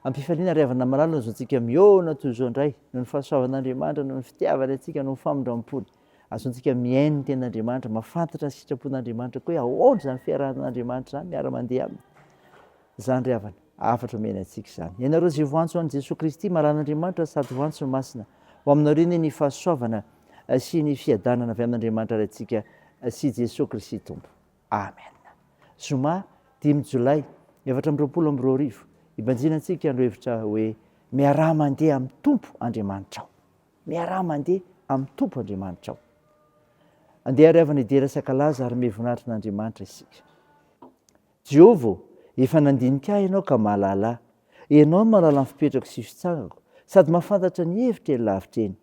ampifaliana riavana malala zao antsika miona toy izao indray no ny fahasoavan'Andriamanitra no ny fitiavana antsika no ny famindram-pony azontsika miaino ny ten'Andriamanitra mafantatra ny sitrapon'Andriamanitra koa hoe ahoana izany fiarahan'Andriamanitra izany miara-mandeha aminy izany ry havana afatra omena antsika izany. Ianareo izay voantso an'i Jesosy Kristy mahalan'Andriamanitra sady voantso ny masina ho aminareo ny fahasoavana sy ny fiadanana avy amin'Andriamanitra rantsika sy Jesosy Kristy tompo. Amen. Zoma 5 Jolay 2024 ibanjina antsika andro hevitra hoe miara mandeha amin'ny tompo Andriamanitra ao. Miara mandeha amin'ny tompo Andriamanitra ao. Andeha ry havana idera sakalaza ary mihevonahitra n'Andriamanitra isika. Jehovah, efa nandinika ahy ianao ka mahalala. Ianao no mahalala ny fipetrako sy fitsangako sady mahafantatra ny hevitra eny lavitra eny.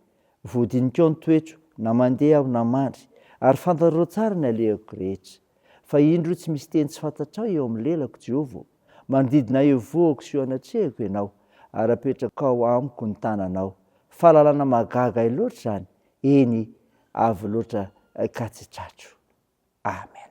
Voadinikao ny toetro na mandeha aho na mandry ary fantarao tsara ny alehako rehetra. Fa indro tsy misy teny tsy fantatrao eo amin'ny lelako Jehovah. Manodidina eo voako sy eo anatrehako ianao ary apetraka ao amiko ny tananao. Fahalalana magaga ahy loatra izany, eny avy loatra ka tsy tratro. Amen.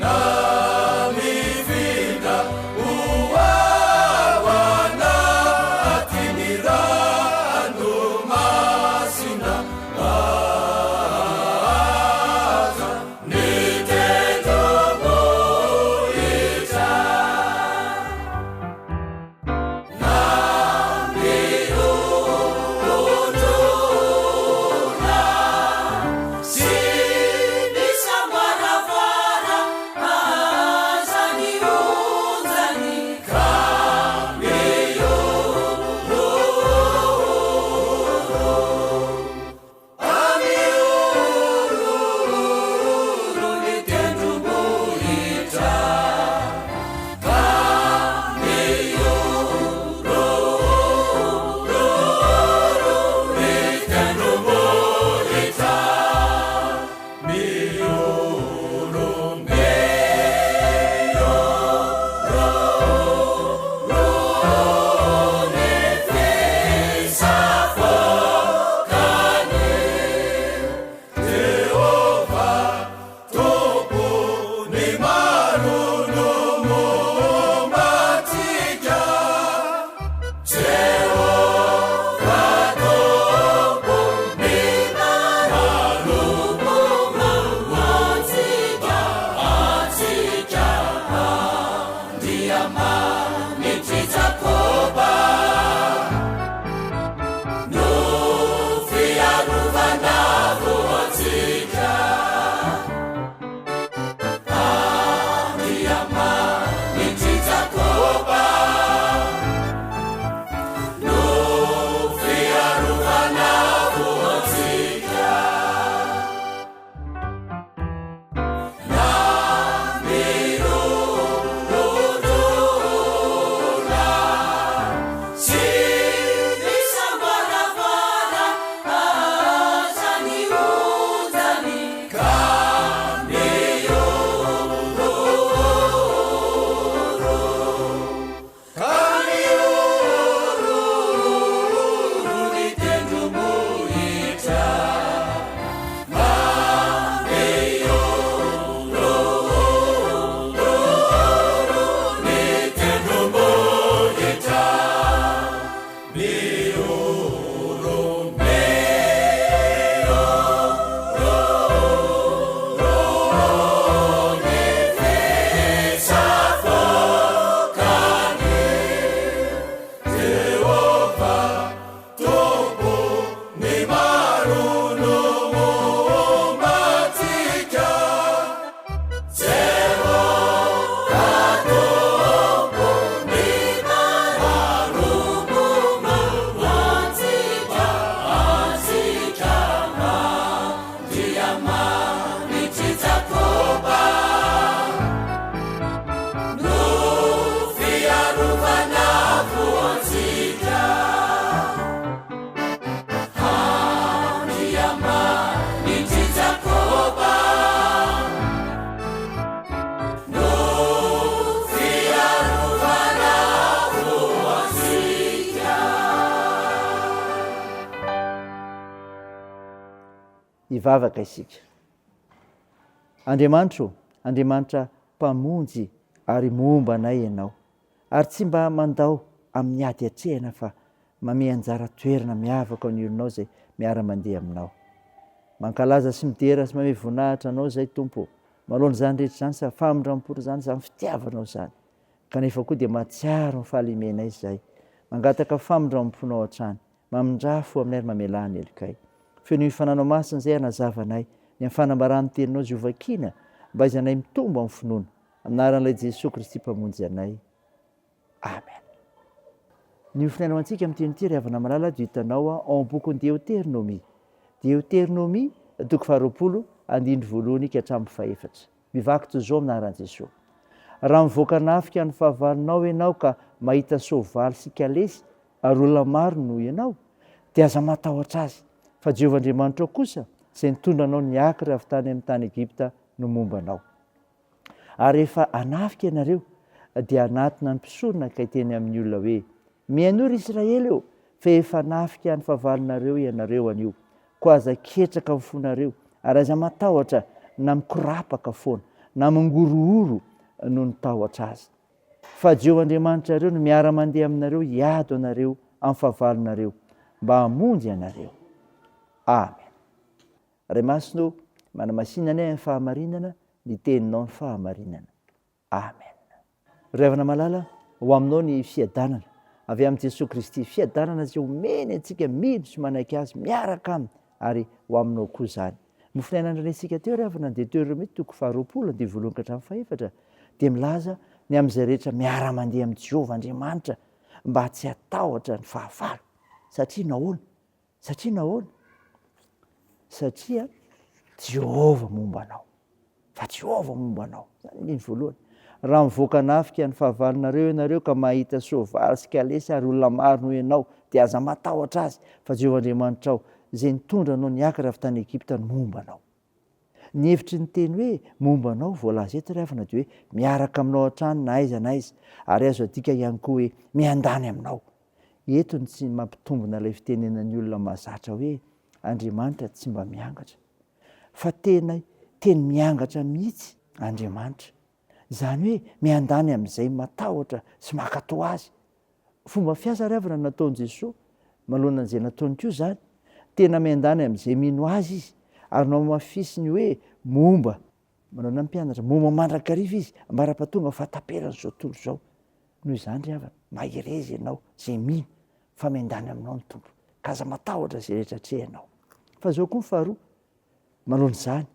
Na mi vida hivavaka isika. Andriamanitra mpamonjy ary momba anay ianao, ary tsy mba mandao amin'ny ady atrehana fa mame anjara toerana miavaka ny olonao zay miara-mandeha aminao. Mankalaza sy midera sy mame voninahitra anao zay Tompo, manoloana zany rehetra zany sa famindram-poro zany zany fitiavanao zany, kanefa koa dia mahatsiaro ny fahalimenay izay, mangataka famindram-ponao hatrany, mamindrafo aminay ary mamelany elokay. Feno hifananao masina izay hanazavanay, ny fanambarany teninao zay hovakiana, mba izanay mitombo amin'ny finoana, aminaran'ilay Jesosy Kristy mpamonjy anay. Amen. Ny ofinainao antsika amin'ity ry havana malala dia hitanao ao bokin'ny Deutéronomie. Deutéronomie toko 20 andindry voalohany ka hatramin'ny 14. Mivaky toy izao aminaran'i Jesosy. Raha mivoaka nafika ny fahavalonao ianao ka mahita soavaly sy kalesy ary olona maro noho ianao, dia aza matahotra azy. Fa Jehovah Andriamanitra kosa izay nitondra anao niakatra avy tany amin'ny tany Egipta no momba anao. Ary rehefa hanafika ianareo dia anatina ny mpisorona ka hiteny amin'ny olona hoe: mihaino Israely eo, fa efa nafika ny fahavalonareo ianareo anio, koa aza ketraka amin'ny fonareo, ary aza matahotra na mikorapaka foana na mangorohoro no nitahotra azy. Fa Jehovah Andriamanitra reo no miara-mandeha aminareo hiady anareo amin'ny fahavalonareo mba hamonjy anareo. Amen. Ray masino, manamasinanay amin'ny fahamarinana, ny teninao ny fahamarinana. Amen. Ry havana malala, ho aminao ny fiadanana avy amin'ny Jesosy Kristy, fiadanana izay omeny antsika miditra sy manaiky azy miaraka aminy, ary ho aminao koa izany. Mofinainandranesika teo ry havana Deutéronomie toko 20 dia voalohany ka hatramin'ny 14 dia milaza ny amin'izay rehetra miara-mandeha amin'ny Jehovah Andriamanitra mba tsy hatahotra ny fahavalo. Satria nahoana? Satria Jehovah momba anao. Fa Jehovah momba anao. Zany ny voalohany. Raha mivoaka nafika ny fahavalonareo ianareo ka mahita soavaly sy kalesy ary olona maro noho ianao, dia aza matahotra azy. Fa Jehovah Andriamanitra ao izay nitondra anao niakatra avy tany Egipta no momba anao. Ny hevitry ny teny hoe momba anao voalaza eto ry havana dia hoe miaraka aminao hatrany na aiza na aiza, ary azo adika ihany koa hoe miandany aminao. Eto ny tsy mampitombona ilay fitenenan'ny olona mahazatra hoe Andriamanitra tsy mba miangatra, fa teny miangatra mihitsy Andriamanitra. Izany hoe miandany amin'izay matahotra sy mankatoa azy. Fomba fiasa ry havana nataon'i Jesosy, manoloana an'izay nataony koa izany, tena miandany amin'izay mino azy izy, ary no mafisiny hoe momba, manao na mpianatra, momba mandrakariva izy, ambara-patonga fa taperana izao tontolo izao. Noho izany ry havana, maherezy ianao izay mino fa miandany aminao ny tompo, ka aza matahotra izay rehetra atrehanao. Fa izao koa ny faharoa, manoloana izany,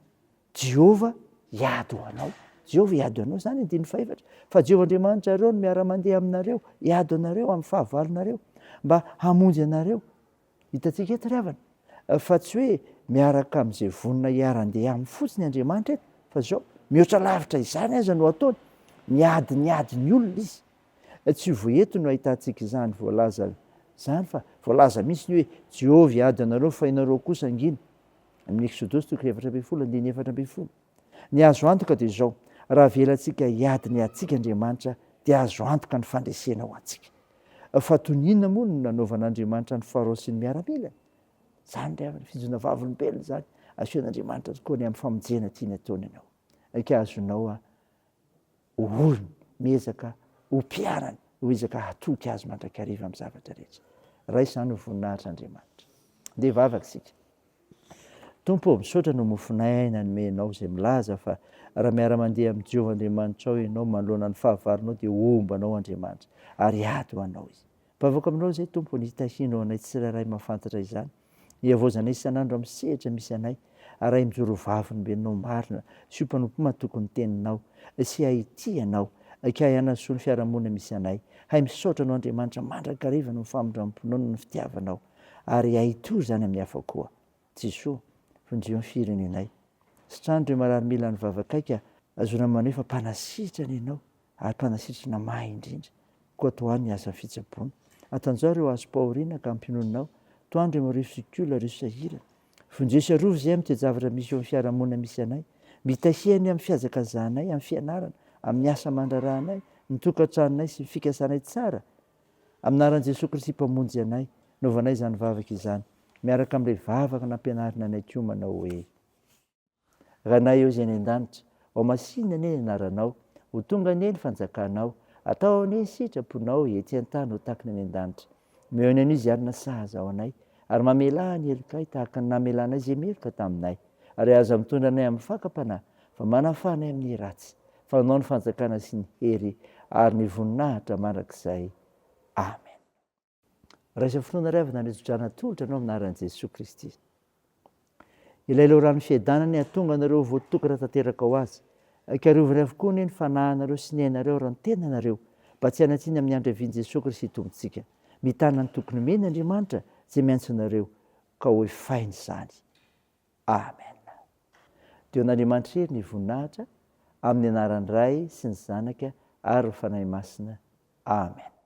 Jehovah hiady ho anao. Jehovah hiady ho anao zany andiny 14. Fa Jehovah Andriamanitra reo no miara-mandeha aminareo, hiady anareo amin'ny fahavalonareo mba hamonjy anareo. Hitantsika eto ry havana, fa tsy hoe miaraka amin'izay vonona hiara-ndeha amin'ny fotsiny Andriamanitra eto, fa zao mihoatra lavitra izany aza no ataony, miady ny olona izy. Tsy voeto no ahitantsika izany voalaza izany, fa voalaza mihitsy ny hoe Jehovah hiady anareo fa ianareo kosa angina. Amin'ny Exodosy toko 2:4. Ny azo antoka dia izao, raha velantsika hiady ny adsika Andriamanitra dia azo antoka ny fandresena ho antsika. Fa toy ny inona moa no nanaovan'Andriamanitra ny Farao sy ny miaramila? Zany ry havana, fijona vavolombelona zany asian'Andriamanitra tokoa ny amin'ny famonjena tiany ataony ianao. Ka azonao olona miezaka ho mpiarany, ho ezaka hatoky azy mandrakariva amin'ny zavatra rehetra. Raha izany ho voninahitr'Andriamanitra. Dia vavaka isika. Tompo, misaotra no mofinaina nomenao izay milaza fa raha miara-mandeha amin'ny Jehovah Andriamanitra ao ianao manoloana ny fahavalonao dia ombanao Andriamanitra ary hiady ho anao izy. Mpavoaka aminao izay Tompo, ny hitahinao anay tsirairay mahafantatra izany. Hiavozanay isan'andro amin'ny sehatra misy anay, ary mijoro vavy nomenao marina sy mpanompo matoky ny teninao sy haity ianao, ka hanasoa ny fiarahamonina misy anay. Hay misaotra anao Andriamanitra mandrakariva no famindram-ponao no fitiavanao, ary haitory izany amin'ny hafa koa. Jesosy, vonjeo ny firenenay. Sitrandro ireo marary mila ny vavakaika, azona maneho fa mpanasitrana ianao ary mpanasitrana mahay indrindra. Koa toany ny asa fitsaboana. Atanjao ireo azo pahoriana ka ampinoninao. Toandro ireo risikula, risahirana. Vonjeo sy arovo izay amin'ny toe-javatra misy eo amin'ny fiarahamonina misy anay. Mitahihany amin'ny fiazakazanay, amin'ny fianarana, amin'ny asa mandraranay, ny tokantranonay sy ny fikasanay tsara. Amin'ny anaran'i Jesosy Kristy mpamonjy anay, naovanay izany vavaka izany. miaraka amin'ilay vavaka nampianarina anay koa manao hoe ranay eo izay ny an-danitra, ao masinina anie ny anaranao, ho tonga anie ny fanjakanao, atao anie ny sitraponao ety an-tany ho tahaka ny an-danitra. Meo ny anio izy ary nasazy ao anay, ary mamelà ny helokay tahaka ny namelanay izay meloka taminay, ary aza mitondra anay amin'ny fakapanahy, fa manafanay amin'ny ratsy, fa anao ny fanjakana sy ny hery ary ny voninahitra mandrakizay. Amen. Raisa fotoana ray avy nanetsodrana tolotra anao aminaran'i Jesosy Kristy. Ilay loharano fiadanany hatonga anareo voatokana tanteraka ho azy. Ikarovany avokoa ny fanahinareo sy ny ainareo raha ny tenanareo, mba tsy hanatsiny amin'ny andro ivian'i Jesosy Kristy tompontsika. Mitana ny tokony meny Andriamanitra izay miantso anareo ka ho efainy izany. Amen. Deo n'Andriamanitra hery ny voninahitra amin'ny anaran'ny Ray sy ny Zanaka ary ny fanahy masina. Amen.